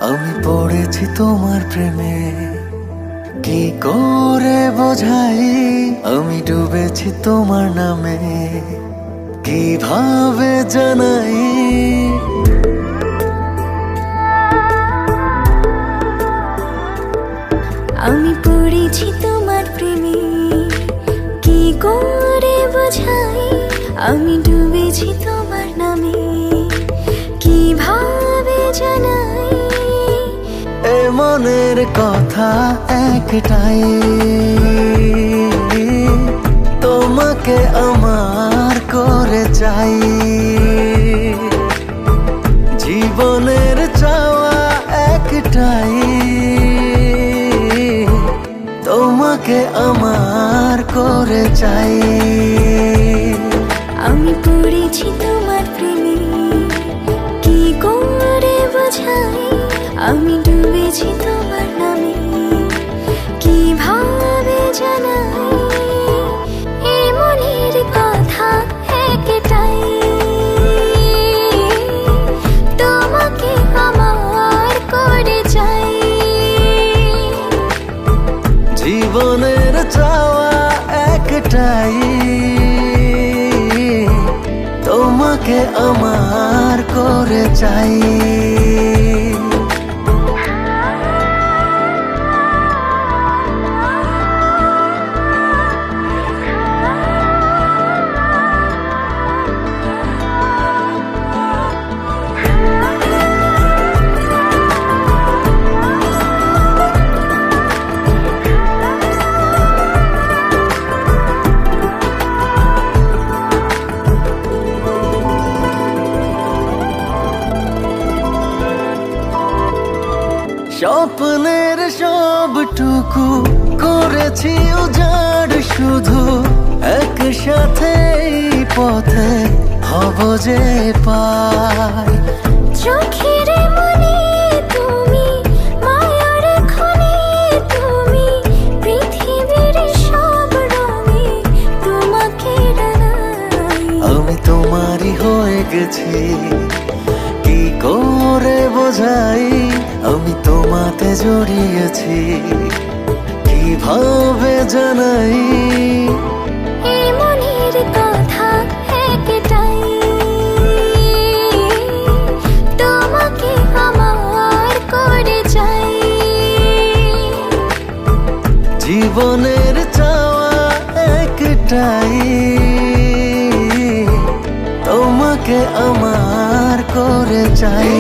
আমি পড়েছি তোমার প্রেমে, কি করে বোঝাই? আমি ডুবেছি তোমার নামে, কিভাবে জানাই? আমি পড়েছি তোমার প্রেমে, কি করে বোঝাই? আমি ডুবেছি তোমার নামে, কিভাবে জানাই? এ মনের কথা একটাই, তোমাকে আমার করে চাই। জীবনের চাওয়া একটাই, তোমাকে আমার করে চাই। আমি পড়েছি তোমার প্রেমে, কি করে বোঝাই? আমি ডুবেছি তোমার নামে, কিভাবে জানাই? এই মনের কথা একটাই, তোমাকে আমার করে চাই। জীবনের চাওয়া একটাই, তোমাকে আমার করে চাই। স্বপ্নের সবটুকু করেছি উজাড়, শুধু একসাথে পথে হব যে পাই। চোখের মনে তুমি, মায়ার খনি তুমি, পৃথিবীর সব রঙে তোমাকে রাঙাই। আমি তোমারই হয়ে গেছি, কি করে বোঝাই? আমি তোমাতে জড়িয়েছি, কিভাবে জানাই? এই মনের কথা একটাই, তোমাকে আমার করে চাই। জীবনের চাওয়া একটাই, তোমাকে আমার করে চাই।